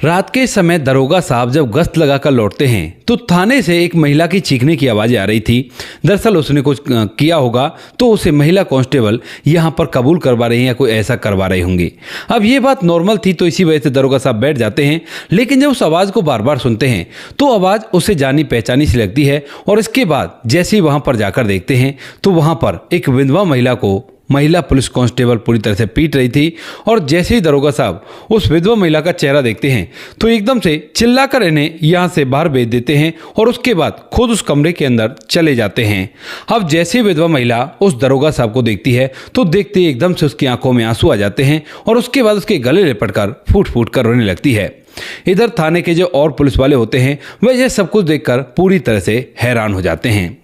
रात के समय दरोगा साहब जब गश्त लगाकर लौटते हैं तो थाने से एक महिला की चीखने की आवाज़ आ रही थी। दरअसल उसने कुछ किया होगा तो उसे महिला कांस्टेबल यहाँ पर कबूल करवा रहे हैं या कोई ऐसा करवा रहे होंगे। अब ये बात नॉर्मल थी तो इसी वजह से दरोगा साहब बैठ जाते हैं, लेकिन जब उस आवाज़ को बार बार सुनते हैं तो आवाज़ उसे जानी पहचानी सी लगती है। और इसके बाद जैसे ही वहाँ पर जाकर देखते हैं तो वहाँ पर एक विधवा महिला को महिला पुलिस कांस्टेबल पूरी तरह से पीट रही थी। और जैसे ही दरोगा साहब उस विधवा महिला का चेहरा देखते हैं तो एकदम से चिल्लाकर इन्हें यहाँ से बाहर भेज देते हैं और उसके बाद खुद उस कमरे के अंदर चले जाते हैं। अब जैसे ही विधवा महिला उस दरोगा साहब को देखती है तो देखते ही एकदम से उसकी आंखों में आंसू आ जाते हैं और उसके बाद उसके गले लिपटकर फूट फूट कर रोने लगती है। इधर थाने के जो और पुलिस वाले होते हैं वह यह सब कुछ देखकर पूरी तरह से हैरान हो जाते हैं।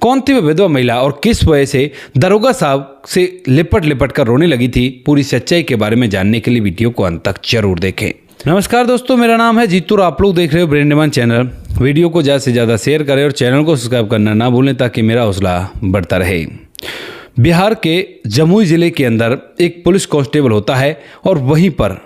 कौन थी वह विधवा महिला और किस वजह से दरोगा साहब से लिपट लिपट कर रोने लगी थी, पूरी सच्चाई के बारे में जानने के लिए वीडियो को अंत तक जरूर देखें। नमस्कार दोस्तों, मेरा नाम है जीतू और आप लोग देख रहे हो ब्रेन डिमांड चैनल। वीडियो को ज़्यादा से ज़्यादा शेयर करें और चैनल को सब्सक्राइब करना ना भूलें ताकि मेरा हौसला बढ़ता रहे। बिहार के जमुई जिले के अंदर एक पुलिस कांस्टेबल होता है और वहीं पर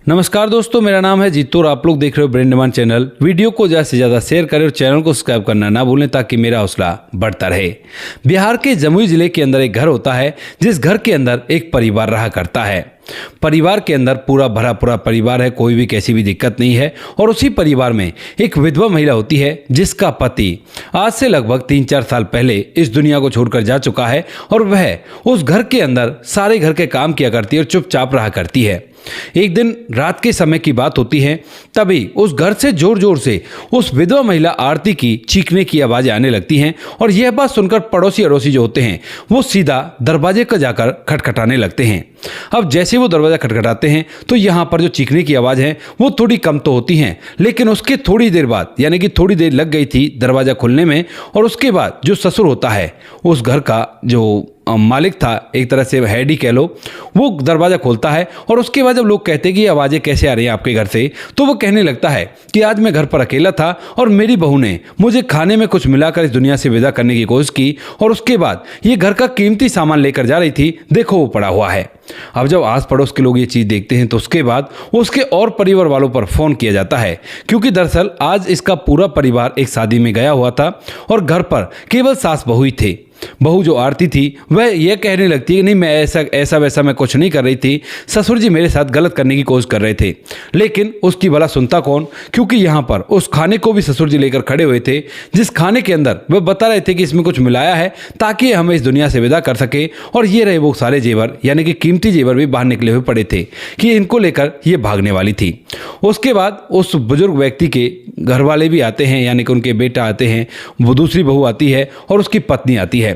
नमस्कार दोस्तों, मेरा नाम है जीतू और आप लोग देख रहे हो ब्रेन डिमांड चैनल। वीडियो को ज़्यादा से ज़्यादा शेयर करें और चैनल को सब्सक्राइब करना ना भूलें ताकि मेरा हौसला बढ़ता रहे। बिहार के जमुई जिले के अंदर एक घर होता है जिस घर के अंदर एक परिवार रहा करता है। परिवार के अंदर पूरा भरा पूरा परिवार है, कोई भी कैसी भी दिक्कत नहीं है। और उसी परिवार में एक विधवा महिला होती है जिसका पति आज से लगभग 3-4 साल पहले इस दुनिया को छोड़कर जा चुका है और वह उस घर के अंदर सारे घर के काम किया करती है और चुपचाप रहा करती है। एक दिन रात के समय की बात होती है, तभी उस घर से जोर जोर से उस विधवा महिला आरती की चीखने की आवाज़ें आने लगती हैं। और यह बात सुनकर पड़ोसी अड़ोसी जो होते हैं वो सीधा दरवाजे पर जाकर खटखटाने लगते हैं। अब जैसे वो दरवाज़ा खटखटाते हैं तो यहाँ पर जो चीखने की आवाज़ है वो थोड़ी कम तो होती हैं, लेकिन उसके थोड़ी देर बाद यानी कि थोड़ी देर लग गई थी दरवाज़ा खुलने में। और उसके बाद जो ससुर होता है उस घर का जो मालिक था, एक तरह से हेड ही कह लो, वो दरवाज़ा खोलता है। और उसके बाद जब लोग कहते हैं कि आवाज़ें कैसे आ रही हैं आपके घर से, तो वो कहने लगता है कि आज मैं घर पर अकेला था और मेरी बहू ने मुझे खाने में कुछ मिलाकर इस दुनिया से विदा करने की कोशिश की और उसके बाद ये घर का कीमती सामान लेकर जा रही थी, देखो वो पड़ा हुआ है। अब जब आस पड़ोस के लोग ये चीज़ देखते हैं तो उसके बाद उसके और परिवार वालों पर फ़ोन किया जाता है, क्योंकि दरअसल आज इसका पूरा परिवार एक शादी में गया हुआ था और घर पर केवल सास बहू ही थे। बहू जो आरती थी वह यह कहने लगती है कि नहीं, मैं ऐसा वैसा मैं कुछ नहीं कर रही थी, ससुर जी मेरे साथ गलत करने की कोशिश कर रहे थे। लेकिन उसकी भला सुनता कौन, क्योंकि यहाँ पर उस खाने को भी ससुर जी लेकर खड़े हुए थे जिस खाने के अंदर वह बता रहे थे कि इसमें कुछ मिलाया है ताकि हमें इस दुनिया से विदा कर सके। और ये रहे वो सारे जेवर यानी कि कीमती जेवर भी बाहर निकले हुए पड़े थे कि इनको लेकर ये भागने वाली थी। उसके बाद उस बुजुर्ग व्यक्ति के घर वाले भी आते हैं, यानी कि उनके बेटा आते हैं, वो दूसरी बहू आती है और उसकी पत्नी आती है।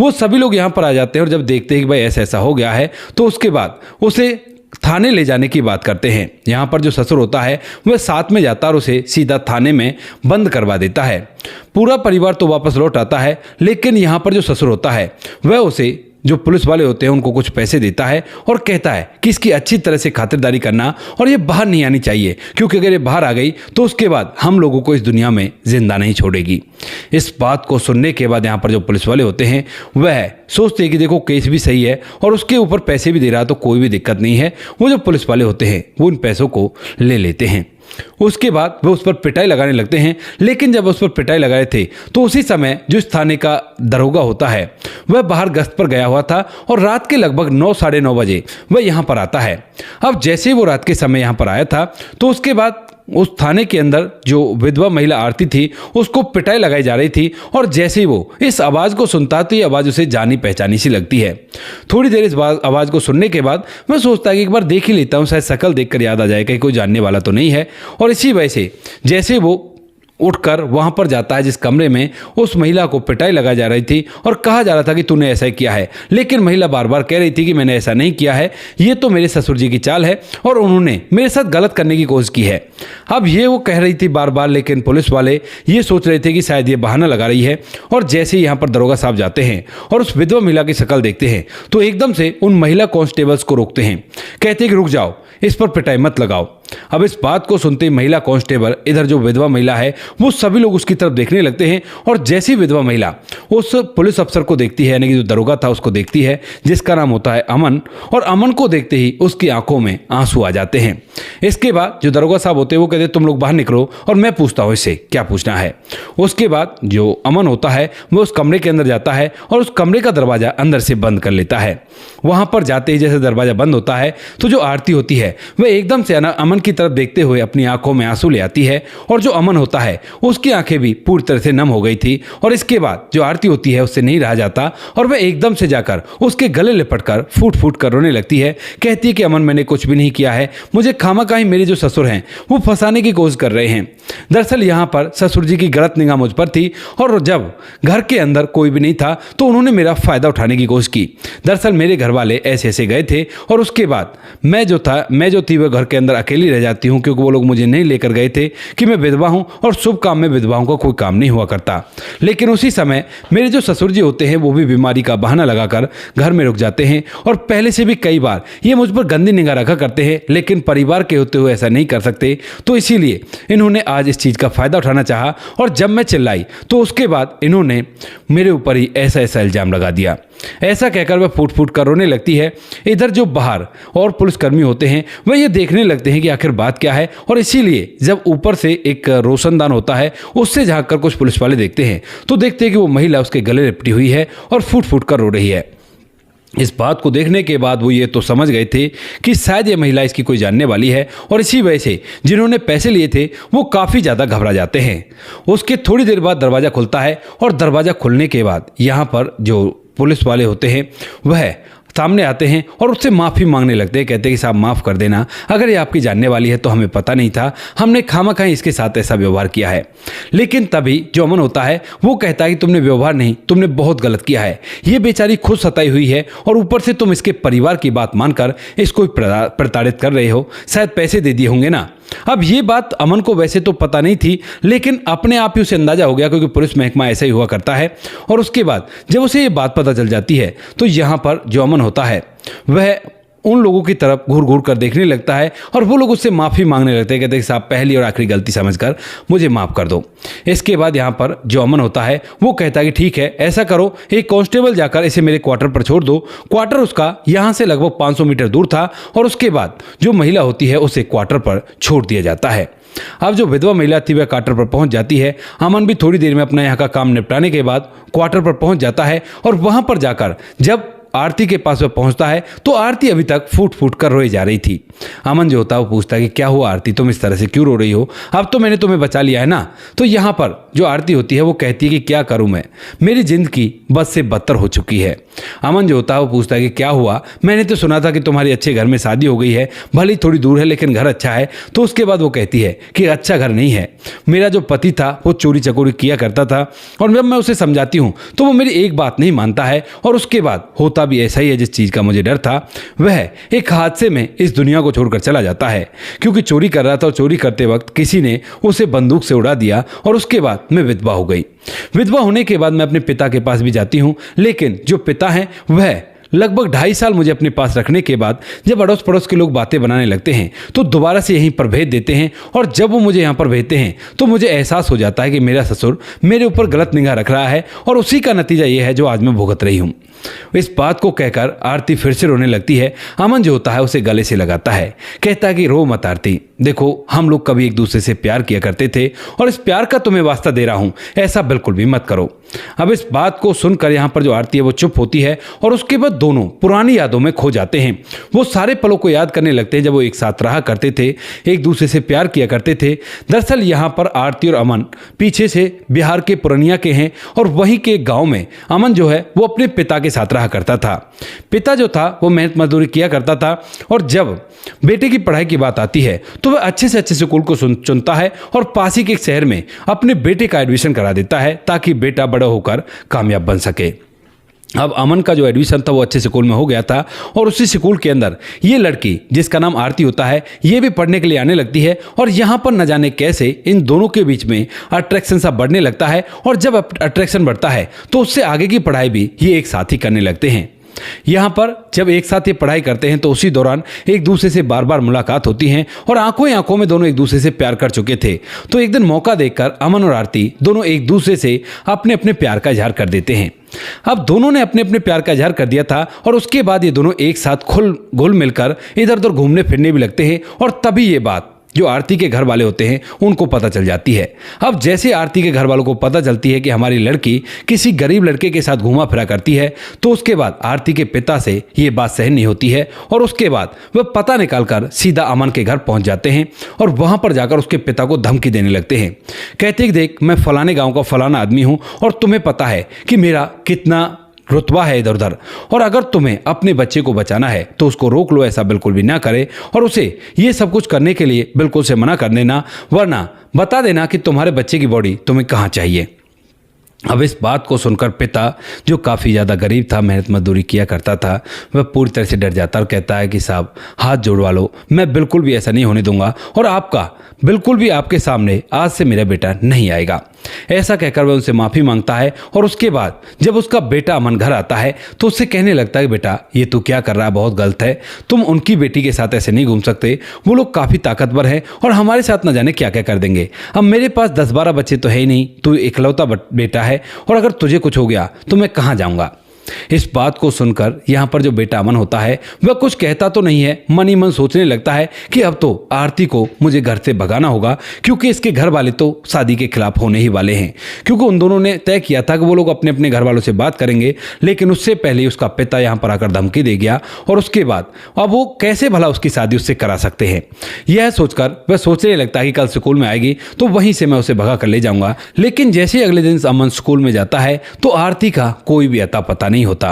वो सभी लोग यहाँ पर आ जाते हैं और जब देखते हैं कि भाई ऐसा ऐसा हो गया है तो उसके बाद उसे थाने ले जाने की बात करते हैं। यहाँ पर जो ससुर होता है वह साथ में जाता और उसे सीधा थाने में बंद करवा देता है। पूरा परिवार तो वापस लौट आता है, लेकिन यहाँ पर जो ससुर होता है वह उसे जो पुलिस वाले होते हैं उनको कुछ पैसे देता है और कहता है कि इसकी अच्छी तरह से खातिरदारी करना और ये बाहर नहीं आनी चाहिए, क्योंकि अगर ये बाहर आ गई तो उसके बाद हम लोगों को इस दुनिया में जिंदा नहीं छोड़ेगी। इस बात को सुनने के बाद यहाँ पर जो पुलिस वाले होते हैं वह सोचते हैं कि देखो केस भी सही है और उसके ऊपर पैसे भी दे रहा तो कोई भी दिक्कत नहीं है। वो जो पुलिस वाले होते हैं वो उन पैसों को ले लेते हैं। उसके बाद वो उस पर पिटाई लगाने लगते हैं, लेकिन जब उस पर पिटाई लगाए थे तो उसी समय जो इस थाने का दरोगा होता है वह बाहर गश्त पर गया हुआ था और रात के लगभग 9-9:30 बजे वह यहाँ पर आता है। अब जैसे ही वो रात के समय यहाँ पर आया था तो उसके बाद उस थाने के अंदर जो विधवा महिला आरती थी उसको पिटाई लगाई जा रही थी। और जैसे ही वो इस आवाज़ को सुनता तो ये आवाज़ उसे जानी पहचानी सी लगती है। थोड़ी देर इस आवाज़ को सुनने के बाद मैं सोचता कि एक बार देख ही लेता हूँ, शायद शक्ल देखकर याद आ जाए कि कोई जानने वाला तो नहीं है। और इसी वजह से जैसे वो उठकर वहाँ पर जाता है जिस कमरे में उस महिला को पिटाई लगाई जा रही थी और कहा जा रहा था कि तूने ऐसा किया है, लेकिन महिला बार बार कह रही थी कि मैंने ऐसा नहीं किया है, ये तो मेरे ससुर जी की चाल है और उन्होंने मेरे साथ गलत करने की कोशिश की है। अब ये वो कह रही थी बार बार, लेकिन पुलिस वाले ये सोच रहे थे कि शायद ये बहाना लगा रही है। और जैसे ही यहाँ पर दरोगा साहब जाते हैं और उस विधवा महिला की शक्ल देखते हैं तो एकदम से उन महिला कांस्टेबल्स को रोकते हैं, कहते हैं कि रुक जाओ, इस पर पिटाई मत लगाओ। अब इस बात को सुनते ही महिला कांस्टेबल, इधर जो विधवा महिला है, वो सभी लोग उसकी तरफ देखने लगते हैं। और जैसी विधवा महिला उस पुलिस अफसर को देखती है, यानी कि जो दरोगा था उसको देखती है, जिसका नाम होता है अमन, और अमन को देखते ही उसकी आंखों में आंसू आ जाते हैं। इसके बाद जो दरोगा साहब होते हैं वो कहते हैं तुम लोग बाहर निकलो और मैं पूछता हूँ इससे क्या पूछना है। उसके बाद जो अमन होता है वो उस कमरे के अंदर जाता है और उस कमरे का दरवाजा अंदर से बंद कर लेता है। वहां पर जाते ही जैसे दरवाजा बंद होता है तो जो आरती होती है वह एकदम से अमन की तरफ देखते हुए अपनी आंखों में आंसू ले आती है, और जो अमन होता है उसकी आंखें भी पूरी तरह से नम हो गई थी। और इसके बाद जो आरती होती है उससे नहीं रहा जाता और वह एकदम से जाकर उसके गले लिपटकर फूट फूट कर रोने लगती है। कहती है कि अमन मैंने कुछ भी नहीं किया है, मुझे खामखा ही मेरे जो ससुर हैं वो फंसाने की कोशिश कर रहे हैं। दरअसल यहाँ पर ससुर जी की गलत निगाह मुझ पर थी, और जब घर के अंदर कोई भी नहीं था तो उन्होंने मेरा फायदा उठाने की कोशिश की। दरअसल मेरे घर वाले ऐसे ऐसे गए थे, और उसके बाद मैं जो थी वह घर के अंदर अकेली रह जाती हूँ, क्योंकि वो लोग मुझे नहीं लेकर गए थे कि मैं विधवा हूँ और शुभ काम में विधवाओं का कोई काम नहीं हुआ करता। लेकिन उसी समय मेरे जो ससुर जी होते हैं वो भी बीमारी का बहाना लगाकर घर में रुक जाते हैं, और पहले से भी कई बार ये मुझ पर गंदी निगाह रखा करते हैं, लेकिन परिवार के होते हुए ऐसा नहीं कर सकते। तो इसीलिए इन्होंने आज इस चीज़ का फायदा उठाना चाहा, और जब मैं चिल्लाई तो उसके बाद इन्होंने मेरे ऊपर ही ऐसा ऐसा इल्जाम लगा दिया। ऐसा कहकर वह फूट फूट कर रोने लगती है। इधर जो बाहर और पुलिसकर्मी होते हैं वह ये देखने लगते हैं कि आखिर बात क्या है, और इसीलिए जब ऊपर से एक रोशनदान होता है उससे झांक कर कुछ पुलिस वाले देखते हैं तो देखते हैं कि वो महिला उसके गले लिपटी हुई है और फूट फूट कर रो रही है। इस बात को देखने के बाद वो ये तो समझ गए थे कि शायद ये महिला इसकी कोई जानने वाली है, और इसी वजह से जिन्होंने पैसे लिए थे वो काफ़ी ज़्यादा घबरा जाते हैं। उसके थोड़ी देर बाद दरवाज़ा खुलता है, और दरवाज़ा खुलने के बाद यहाँ पर जो पुलिस वाले होते हैं वह सामने आते हैं और उससे माफ़ी मांगने लगते हैं। कहते हैं कि साहब माफ़ कर देना, अगर ये आपकी जानने वाली है तो हमें पता नहीं था, हमने खामखा इसके साथ ऐसा व्यवहार किया है। लेकिन तभी जो अमन होता है वो कहता है कि तुमने व्यवहार नहीं, तुमने बहुत गलत किया है। ये बेचारी खुद सताई हुई है, और ऊपर से तुम इसके परिवार की बात मानकर इसको प्रताड़ित कर रहे हो, शायद पैसे दे दिए होंगे ना। अब ये बात अमन को वैसे तो पता नहीं थी, लेकिन अपने आप ही उसे अंदाजा हो गया, क्योंकि पुलिस महकमा ऐसा ही हुआ करता है। और उसके बाद जब उसे ये बात पता चल जाती है तो यहाँ पर जो अमन होता है वह उन लोगों की तरफ घूर घूर कर देखने लगता है, और वो लोग उससे माफ़ी मांगने लगते हैं। कहते हैं कि साहब पहली और आखिरी गलती समझकर मुझे माफ़ कर दो। इसके बाद यहाँ पर जो अमन होता है वो कहता है कि ठीक है, ऐसा करो, एक कांस्टेबल जाकर इसे मेरे क्वार्टर पर छोड़ दो। क्वार्टर उसका यहाँ से लगभग 500 मीटर दूर था, और उसके बाद जो महिला होती है उसे क्वार्टर पर छोड़ दिया जाता है। अब जो विधवा महिला थी वह क्वार्टर पर पहुंच जाती है। अमन भी थोड़ी देर में अपना यहाँ का काम निपटाने के बाद क्वार्टर पर पहुंच जाता है, और वहां पर जाकर जब आरती के पास वह पहुंचता है तो आरती अभी तक फूट फूट कर रोई जा रही थी। अमन जो होता है वो पूछता है कि क्या हुआ आरती, तुम इस तरह से क्यों रो रही हो, अब तो मैंने तुम्हें बचा लिया है ना। तो यहाँ पर जो आरती होती है वो कहती है कि क्या करूँ मैं, मेरी जिंदगी बद से बदतर हो चुकी है। अमन जो होता है वो पूछता है कि क्या हुआ, मैंने तो सुना था कि तुम्हारी अच्छे घर में शादी हो गई है, भले ही थोड़ी दूर है लेकिन घर अच्छा है। तो उसके बाद वो कहती है कि अच्छा घर नहीं है, मेरा जो पति था वो चोरी चकोरी किया करता था, और जब मैं उसे समझाती हूँ तो वो मेरी एक बात नहीं मानता है। और उसके बाद होता भी ऐसा ही है, जिस चीज़ का मुझे डर था वह एक हादसे में इस दुनिया को छोड़कर चला जाता है, क्योंकि चोरी कर रहा था और चोरी करते वक्त किसी ने उसे बंदूक से उड़ा दिया, और उसके बाद मैं विधवा हो गई। विधवा होने के बाद मैं अपने पिता के पास भी जाती हूँ, लेकिन जो पिता हैं वह लगभग 2.5 साल मुझे अपने पास रखने के बाद जब अड़ोस पड़ोस के लोग बातें बनाने लगते हैं तो दोबारा से यहीं पर भेज देते हैं। और जब वो मुझे यहाँ पर भेजते हैं तो मुझे एहसास हो जाता है कि मेरा ससुर मेरे ऊपर गलत निगाह रख रहा है, और उसी का नतीजा ये है जो आज मैं भुगत रही हूँ। इस बात को कहकर आरती फिर से रोने लगती है। अमन जो होता है उसे गले से लगाता है, कहता है कि रो मत आरती, देखो हम लोग कभी एक दूसरे से प्यार किया करते थे, और इस प्यार का तुम्हें वास्ता दे रहा हूँ, ऐसा बिल्कुल भी मत करो। अब इस बात को सुनकर यहाँ पर जो आरती है वो चुप होती है, और उसके बाद दोनों पुरानी यादों में खो जाते हैं। वो सारे पलों को याद करने लगते हैं जब वो एक साथ रहा करते थे, एक दूसरे से प्यार किया करते थे। दरअसल यहाँ पर आरती और अमन पीछे से बिहार के पूर्णिया के हैं, और वहीं के गाँव में अमन जो है वो अपने पिता के साथ रहा करता था। पिता जो था वो मेहनत मजदूरी किया करता था, और जब बेटे की पढ़ाई की बात आती है तो वह अच्छे से अच्छे स्कूल को चुनता है, और पास ही के एक शहर में अपने बेटे का एडमिशन करा देता है ताकि बेटा बड़ा होकर कामयाब बन सके। अब अमन का जो एडमिशन था वो अच्छे स्कूल में हो गया था, और उसी स्कूल के अंदर ये लड़की जिसका नाम आरती होता है ये भी पढ़ने के लिए आने लगती है, और यहाँ पर न जाने कैसे इन दोनों के बीच में अट्रैक्शन सा बढ़ने लगता है। और जब अट्रैक्शन बढ़ता है तो उससे आगे की पढ़ाई भी ये एक साथ ही करने लगते हैं। यहाँ पर जब एक साथ ये पढ़ाई करते हैं तो उसी दौरान एक दूसरे से बार बार मुलाकात होती है और आंखों ही आंखों में दोनों एक दूसरे से प्यार कर चुके थे। तो एक दिन मौका देखकर अमन और आरती दोनों एक दूसरे से अपने अपने प्यार का इजहार कर देते हैं। अब दोनों ने अपने अपने प्यार का इजहार कर दिया था और उसके बाद ये दोनों एक साथ घुल मिलकर इधर उधर घूमने फिरने भी लगते हैं और तभी ये बात जो आरती के घर वाले होते हैं उनको पता चल जाती है। अब जैसे आरती के घर वालों को पता चलती है कि हमारी लड़की किसी गरीब लड़के के साथ घूमा फिरा करती है, तो उसके बाद आरती के पिता से ये बात सहन नहीं होती है और उसके बाद वह पता निकालकर सीधा अमन के घर पहुंच जाते हैं और वहां पर जाकर उसके पिता को धमकी देने लगते हैं। कहते हैं देख, मैं फलाने गाँव का फलाना आदमी हूँ और तुम्हें पता है कि मेरा कितना रुतबा है इधर उधर, और अगर तुम्हें अपने बच्चे को बचाना है तो उसको रोक लो, ऐसा बिल्कुल भी ना करे और उसे ये सब कुछ करने के लिए बिल्कुल से मना कर देना, वरना बता देना कि तुम्हारे बच्चे की बॉडी तुम्हें कहाँ चाहिए। अब इस बात को सुनकर पिता, जो काफ़ी ज़्यादा गरीब था, मेहनत मजदूरी किया करता था, वह पूरी तरह से डर जाता और कहता है कि साहब हाथ जोड़वा लो, मैं बिल्कुल भी ऐसा नहीं होने दूंगा और आपका बिल्कुल भी आपके सामने आज से मेरा बेटा नहीं आएगा। ऐसा कहकर वह उनसे माफ़ी मांगता है और उसके बाद जब उसका बेटा अमन घर आता है तो उससे कहने लगता है बेटा ये तू क्या कर रहा है, बहुत गलत है, तुम उनकी बेटी के साथ ऐसे नहीं घूम सकते, वो लोग काफ़ी ताकतवर हैं और हमारे साथ न जाने क्या क्या कर देंगे। अब मेरे पास 10-12 बच्चे तो है ही नहीं, तू इकलौता बेटा है और अगर तुझे कुछ हो गया तो मैं कहाँ जाऊँगा। इस बात को सुनकर यहाँ पर जो बेटा अमन होता है वह कुछ कहता तो नहीं है, मन ही मन सोचने लगता है कि अब तो आरती को मुझे घर से भगाना होगा, क्योंकि इसके घर वाले तो शादी के खिलाफ होने ही वाले हैं, क्योंकि उन दोनों ने तय किया था कि वो लोग अपने अपने घर वालों से बात करेंगे, लेकिन उससे पहले उसका पिता यहाँ पर आकर धमकी दे गया और उसके बाद अब वो कैसे भला उसकी शादी उससे करा सकते हैं। यह सोचकर वह सोचने लगता है कि कल स्कूल में आएगी तो वहीं से मैं उसे भगा कर ले जाऊंगा। लेकिन जैसे ही अगले दिन अमन स्कूल में जाता है तो आरती का कोई भी अता पता नहीं होता।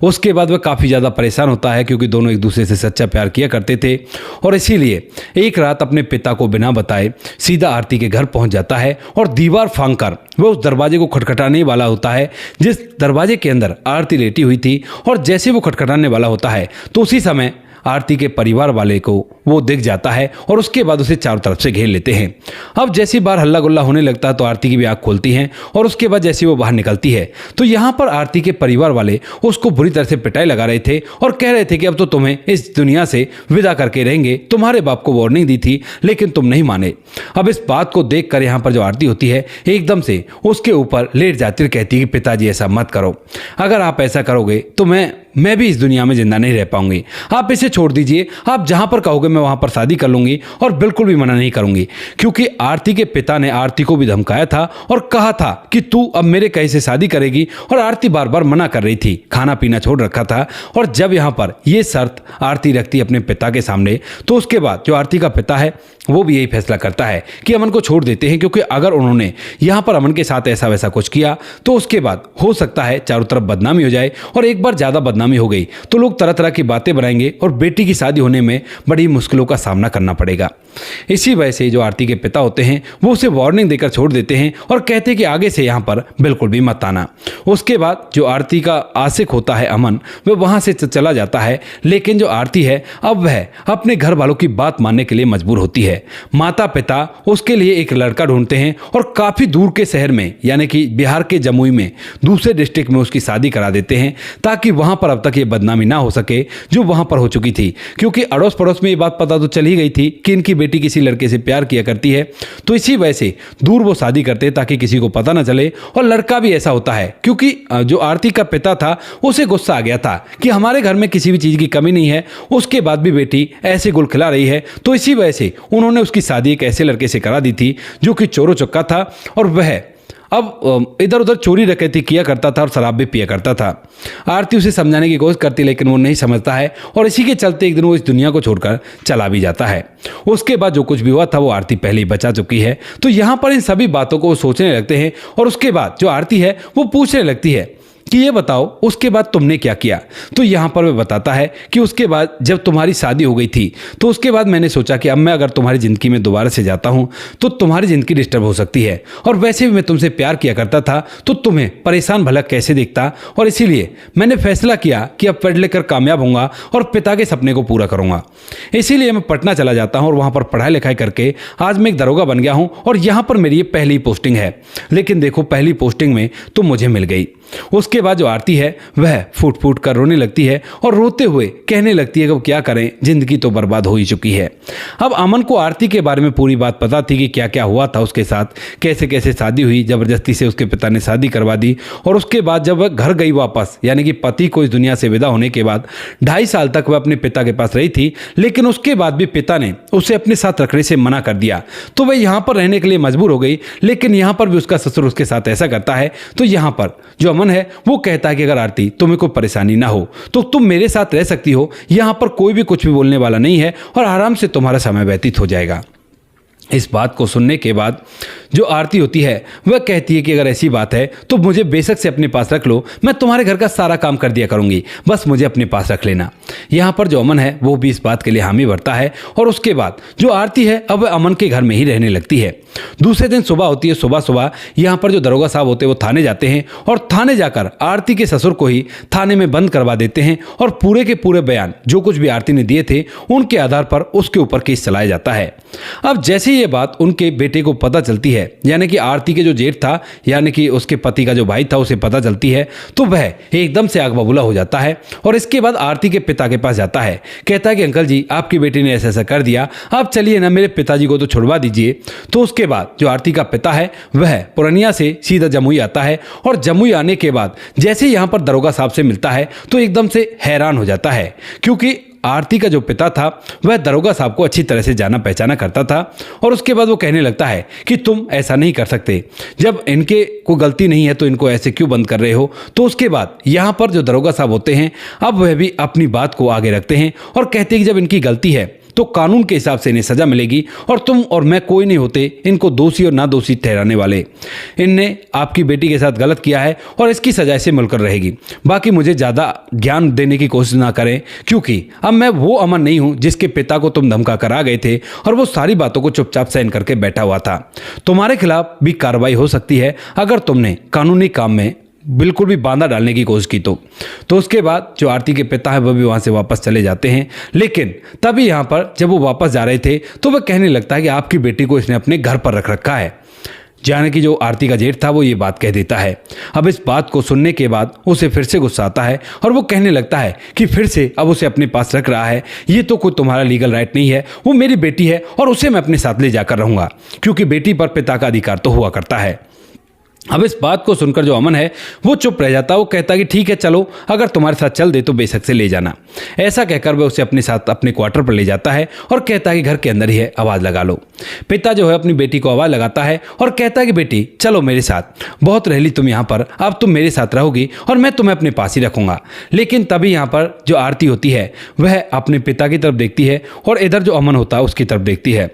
उसके बाद वह काफी ज्यादा परेशान होता है, क्योंकि दोनों एक दूसरे से सच्चा प्यार किया करते थे और इसीलिए एक रात अपने पिता को बिना बताए सीधा आरती के घर पहुंच जाता है और दीवार फांककर वह उस दरवाजे को खटखटाने वाला होता है जिस दरवाजे के अंदर आरती लेटी हुई थी। और जैसे वो खटखटाने वाला होता है तो उसी समय आरती के परिवार वाले को वो दिख जाता है और उसके बाद उसे चारों तरफ से घेर लेते हैं। अब जैसी बार हल्ला गुल्ला होने लगता है तो आरती की भी आंख खोलती हैं और उसके बाद जैसे वो बाहर निकलती है तो यहाँ पर आरती के परिवार वाले उसको बुरी तरह से पिटाई लगा रहे थे और कह रहे थे कि अब तो तुम्हें इस दुनिया से विदा करके रहेंगे, तुम्हारे बाप को वार्निंग दी थी लेकिन तुम नहीं माने। अब इस बात को देख कर यहाँ पर जो आरती होती है एकदम से उसके ऊपर लेट जाती है, कहती है कि पिताजी ऐसा मत करो, अगर आप ऐसा करोगे तो मैं भी इस दुनिया में जिंदा नहीं रह पाऊंगी, आप इसे छोड़ दीजिए, आप जहां पर कहोगे मैं वहां पर शादी कर लूंगी और बिल्कुल भी मना नहीं करूंगी। क्योंकि आरती के पिता ने आरती को भी धमकाया था और कहा था कि तू अब मेरे कहे से शादी करेगी, और आरती बार बार मना कर रही थी, खाना पीना छोड़ रखा था। और जब यहां पर यह शर्त आरती रखती अपने पिता के सामने तो उसके बाद जो आरती का पिता है वो भी यही फैसला करता है कि अमन को छोड़ देते हैं, क्योंकि अगर उन्होंने यहां पर अमन के साथ ऐसा वैसा कुछ किया तो उसके बाद हो सकता है चारों तरफ बदनामी हो जाए, और एक बार ज्यादा बदनामी हो गई तो लोग तरह तरह की बातें बनाएंगे और बेटी की शादी होने में बड़ी मुश्किलों का सामना करना पड़ेगा। इसी वजह से जो आरती के पिता होते हैं वो उसे वार्निंग देकर छोड़ देते हैं और कहते हैं कि आगे से यहां पर बिल्कुल भी मत आना। उसके बाद जो आरती का आशिक होता है अमन, वह वहां से चला जाता है, लेकिन जो आरती है अब वह अपने घर वालों की बात मानने के लिए मजबूर होती है। माता पिता उसके लिए एक लड़का ढूंढते हैं और काफी दूर के शहर में यानी कि बिहार के जमुई में दूसरे डिस्ट्रिक्ट में उसकी शादी करा देते हैं, ताकि वहां पर अब तक ये बदनामी ना हो सके जो वहां पर हो चुकी थी। क्योंकि अड़ोस पड़ोस में ये बात पता तो चल ही गई थी कि इनकी बेटी किसी लड़के से प्यार किया करती है, तो इसी वजह से दूर वो शादी करते ताकि किसी को पता ना चले। और लड़का भी ऐसा होता है क्योंकि जो आरती का पिता था उसे गुस्सा आ गया था कि हमारे घर में किसी भी चीज की कमी नहीं है, उसके बाद भी बेटी ऐसे गुल खिला रही है, तो इसी वजह से उन्होंने उसकी शादी एक ऐसे लड़के से करा दी थी जो कि चोरो चक्का था और वह अब इधर उधर चोरी डकैती किया करता था और शराब भी पिया करता था। आरती उसे समझाने की कोशिश करती लेकिन वो नहीं समझता है और इसी के चलते एक दिन वो इस दुनिया को छोड़कर चला भी जाता है। उसके बाद जो कुछ भी हुआ था वो आरती पहले ही बचा चुकी है। तो यहाँ पर इन सभी बातों को वो सोचने लगते हैं और उसके बाद जो आरती है वो पूछने लगती है कि ये बताओ उसके बाद तुमने क्या किया। तो यहाँ पर वह बताता है कि उसके बाद जब तुम्हारी शादी हो गई थी तो उसके बाद मैंने सोचा कि अब मैं अगर तुम्हारी ज़िंदगी में दोबारा से जाता हूँ तो तुम्हारी ज़िंदगी डिस्टर्ब हो सकती है, और वैसे भी मैं तुमसे प्यार किया करता था तो तुम्हें परेशान भला कैसे दिखता, और इसीलिए मैंने फैसला किया कि अब पढ़ लेकर कामयाब होऊंगा और पिता के सपने को पूरा करूँगा। इसीलिए मैं पटना चला जाता हूँ और वहाँ पर पढ़ाई लिखाई करके आज मैं एक दरोगा बन गया हूँ और यहाँ पर मेरी ये पहली पोस्टिंग है। लेकिन देखो पहली पोस्टिंग में तुम मुझे मिल गई, उसके बाद जो आरती है वह फूट फूट कर रोने लगती है और रोते हुए कहने लगती है कि वो क्या करें, जिंदगी तो बर्बाद हो ही चुकी है। अब अमन को आरती के बारे में पूरी बात पता थी कि क्या क्या हुआ था उसके साथ, कैसे कैसे शादी हुई, जबरदस्ती से उसके पिता ने शादी करवा दी। और उसके बाद जब वह घर गई वापस, यानी कि पति को इस दुनिया से विदा होने के बाद 2.5 साल तक वह अपने पिता के पास रही थी, लेकिन उसके बाद भी पिता ने उसे अपने साथ रखने से मना कर दिया। तो वह यहाँ पर रहने के लिए मजबूर हो गई, लेकिन यहाँ पर भी उसका ससुर उसके साथ ऐसा करता है। तो यहाँ पर जो अमन है वो कहता है कि अगर आरती तुम्हें कोई परेशानी ना हो तो तुम मेरे साथ रह सकती हो, यहाँ पर कोई भी कुछ भी बोलने वाला नहीं है और आराम से तुम्हारा समय व्यतीत हो जाएगा। इस बात को सुनने के बाद जो आरती होती है वह कहती है कि अगर ऐसी बात है तो मुझे बेशक से अपने पास रख लो, मैं तुम्हारे घर का सारा काम कर दिया करूंगी, बस मुझे अपने पास रख लेना। यहाँ पर जो अमन है वो भी इस बात के लिए हामी भरता है और उसके बाद जो आरती है अब वह अमन के घर में ही रहने लगती है। दूसरे दिन सुबह होती है, सुबह सुबह यहाँ पर जो दरोगा साहब होते हैं वो थाने जाते हैं और थाने जाकर आरती के ससुर को ही थाने में बंद करवा देते हैं और पूरे के पूरे बयान जो कुछ भी आरती ने दिए थे उनके आधार पर उसके ऊपर केस चलाया जाता है। अब जैसे ये बात उनके बेटे को पता चलती है, यानी कि आरती के जो जेठ था, यानी कि उसके पति का जो भाई था, उसे पता चलती है तो वह एकदम से आग बबूला हो जाता है और इसके बाद आरती के पिता के पास जाता है। कहता है कि अंकल जी, आपकी बेटी ने ऐसा ऐसा कर दिया, आप चलिए ना मेरे पिताजी को तो छुड़वा दीजिए। तो उसके बाद जो आरती का पिता है वह पुरनिया से सीधा जमुई आता है और जमुई आने के बाद जैसे यहाँ पर दरोगा साहब से मिलता है तो एकदम से हैरान हो जाता है, क्योंकि आरती का जो पिता था वह दरोगा साहब को अच्छी तरह से जाना पहचाना करता था। और उसके बाद वो कहने लगता है कि तुम ऐसा नहीं कर सकते, जब इनके कोई गलती नहीं है तो इनको ऐसे क्यों बंद कर रहे हो। तो उसके बाद यहाँ पर जो दरोगा साहब होते हैं अब वह भी अपनी बात को आगे रखते हैं और कहते हैं कि जब इनकी गलती है तो कानून के हिसाब से इन्हें सजा मिलेगी और तुम और मैं कोई नहीं होते इनको दोषी और ना दोषी ठहराने वाले। इनने आपकी बेटी के साथ गलत किया है और इसकी सजा इसे मिलकर रहेगी। बाकी मुझे ज़्यादा ज्ञान देने की कोशिश ना करें, क्योंकि अब मैं वो अमन नहीं हूँ जिसके पिता को तुम धमका कर आ गए थे और वो सारी बातों को चुपचाप सहन करके बैठा हुआ था। तुम्हारे खिलाफ भी कार्रवाई हो सकती है अगर तुमने कानूनी काम में बिल्कुल भी बांधा डालने की कोशिश की तो उसके बाद जो आरती के पिता है वह भी वहाँ से वापस चले जाते हैं। लेकिन तभी यहाँ पर जब वो वापस जा रहे थे तो वह कहने लगता है कि आपकी बेटी को इसने अपने घर पर रख रखा है। जाने की जो आरती का जेठ था वो ये बात कह देता है। अब इस बात को सुनने के बाद उसे फिर से गुस्सा आता है और वो कहने लगता है कि फिर से अब उसे अपने पास रख रहा है, ये तो कोई तुम्हारा लीगल राइट नहीं है, वो मेरी बेटी है और उसे मैं अपने साथ ले जाकर रहूँगा, क्योंकि बेटी पर पिता का अधिकार तो हुआ करता है। अब इस बात को सुनकर जो अमन है वो चुप रह जाता है। वो कहता है कि ठीक है चलो, अगर तुम्हारे साथ चल दे तो बेशक से ले जाना। ऐसा कहकर वह उसे अपने साथ अपने क्वार्टर पर ले जाता है और कहता है कि घर के अंदर ही है, आवाज़ लगा लो। पिता जो है अपनी बेटी को आवाज़ लगाता है और कहता है कि बेटी चलो मेरे साथ, बहुत रह ली तुम यहाँ पर, अब तुम मेरे साथ रहोगी और मैं तुम्हें अपने पास ही रखूँगा। लेकिन तभी यहाँ पर जो आरती होती है वह अपने पिता की तरफ देखती है और इधर जो अमन होता है उसकी तरफ देखती है।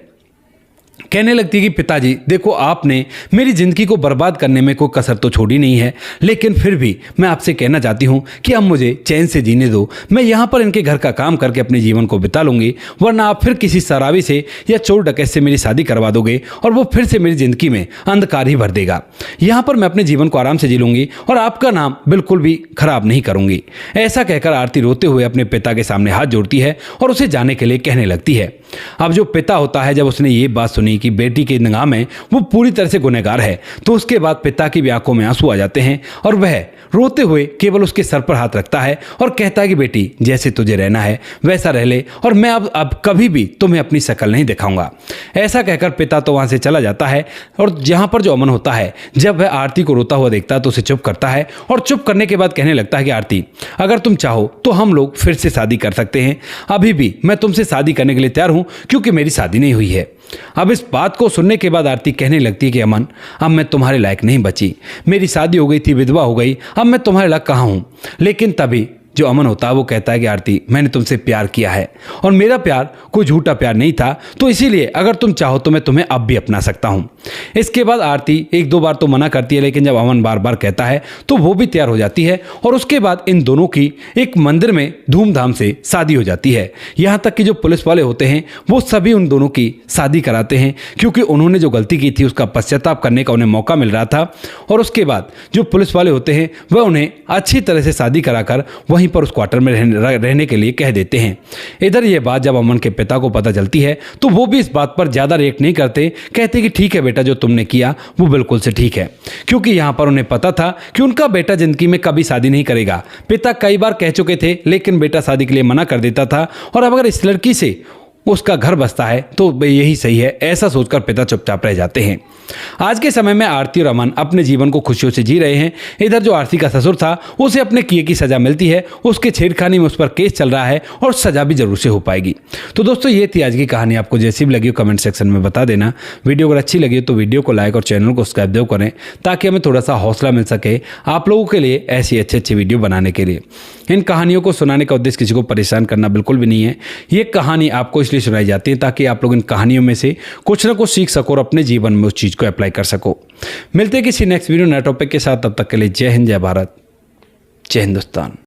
कहने लगती है कि पिताजी देखो, आपने मेरी ज़िंदगी को बर्बाद करने में कोई कसर तो छोड़ी नहीं है, लेकिन फिर भी मैं आपसे कहना चाहती हूँ कि अब मुझे चैन से जीने दो। मैं यहाँ पर इनके घर का काम करके अपने जीवन को बिता लूँगी, वरना आप फिर किसी शराबी से या चोर डकैत से मेरी शादी करवा दोगे और वो फिर से मेरी ज़िंदगी में अंधकार ही भर देगा। यहाँ पर मैं अपने जीवन को आराम से जी लूँगी और आपका नाम बिल्कुल भी खराब नहीं करूँगी। ऐसा कहकर आरती रोते हुए अपने पिता के सामने हाथ जोड़ती है और उसे जाने के लिए कहने लगती है। अब जो पिता होता है जब उसने ये बात सुनी कि बेटी की निगाह में वो पूरी तरह से गुनहगार है, तो उसके बाद पिता की भी आंखों में आंसू आ जाते हैं और वह रोते हुए केवल उसके सर पर हाथ रखता है और कहता है कि बेटी जैसे तुझे रहना है वैसा रह ले और मैं अब कभी भी तुम्हें अपनी शक्ल नहीं दिखाऊंगा। ऐसा कहकर पिता तो वहां से चला जाता है और जहां पर जो अमन होता है जब वह आरती को रोता हुआ देखता है तो उसे चुप करता है और चुप करने के बाद कहने लगता है कि आरती अगर तुम चाहो तो हम लोग फिर से शादी कर सकते हैं, अभी भी मैं तुमसे शादी करने के लिए तैयार हूं क्योंकि मेरी शादी नहीं हुई है। अब इस बात को सुनने के बाद आरती कहने लगती है कि अमन अब मैं तुम्हारे लायक नहीं बची, मेरी शादी हो गई थी, विधवा हो गई, अब मैं तुम्हारे लायक कहाँ हूँ। लेकिन तभी जो अमन होता है वो कहता है कि आरती मैंने तुमसे प्यार किया है और मेरा प्यार कोई झूठा प्यार नहीं था, तो इसीलिए अगर तुम चाहो तो मैं तुम्हें अब भी अपना सकता हूँ। इसके बाद आरती एक दो बार तो मना करती है, लेकिन जब अमन बार बार कहता है तो वो भी तैयार हो जाती है और उसके बाद इन दोनों की एक मंदिर में धूमधाम से शादी हो जाती है। यहाँ तक कि जो पुलिस वाले होते हैं वो सभी उन दोनों की शादी कराते हैं, क्योंकि उन्होंने जो गलती की थी उसका पश्चाताप करने का उन्हें मौका मिल रहा था। और उसके बाद जो पुलिस वाले होते हैं वह उन्हें अच्छी तरह से शादी कराकर वहीं पर उस क्वार्टर में रहने के लिए कह देते हैं। इधर ये बात जब अमन के पिता को पता चलती है तो वो भी इस बात पर ज़्यादा रिएक्ट नहीं करते, कहते कि ठीक है बेटा जो तुमने किया वो बिल्कुल से ठीक है, क्योंकि यहाँ पर उन्हें पता था कि उनका बेटा जिंदगी में कभी शादी नहीं करेगा। पिता कई बार कह चुके थे, लेकिन बेटा शादी के लिए मना कर देता था, और अब अगर इस लड़की से उसका घर बसता है तो यही सही है, ऐसा सोचकर पिता चुपचाप रह जाते हैं। आज के समय में आरती और अमन अपने जीवन को खुशियों से जी रहे हैं। इधर जो आरती का ससुर था उसे अपने किए की सजा मिलती है, उसके छेड़खानी में उस पर केस चल रहा है और सजा भी जरूर से हो पाएगी। तो दोस्तों ये थी आज की कहानी, आपको जैसी भी लगी हो कमेंट सेक्शन में बता देना। वीडियो अगर अच्छी लगी तो वीडियो को लाइक और चैनल को सब्सक्राइब जरूर करें, ताकि हमें थोड़ा सा हौसला मिल सके आप लोगों के लिए ऐसी अच्छी वीडियो बनाने के लिए। इन कहानियों को सुनाने का उद्देश्य किसी को परेशान करना बिल्कुल भी नहीं है। ये कहानी आपको इसलिए सुनाई जाती है ताकि आप लोग इन कहानियों में से कुछ ना कुछ सीख सको और अपने जीवन में उस चीज़ को अप्लाई कर सको। मिलते हैं किसी नेक्स्ट वीडियो नए टॉपिक के साथ, तब तक के लिए जय हिंद, जय भारत, जय हिंदुस्तान।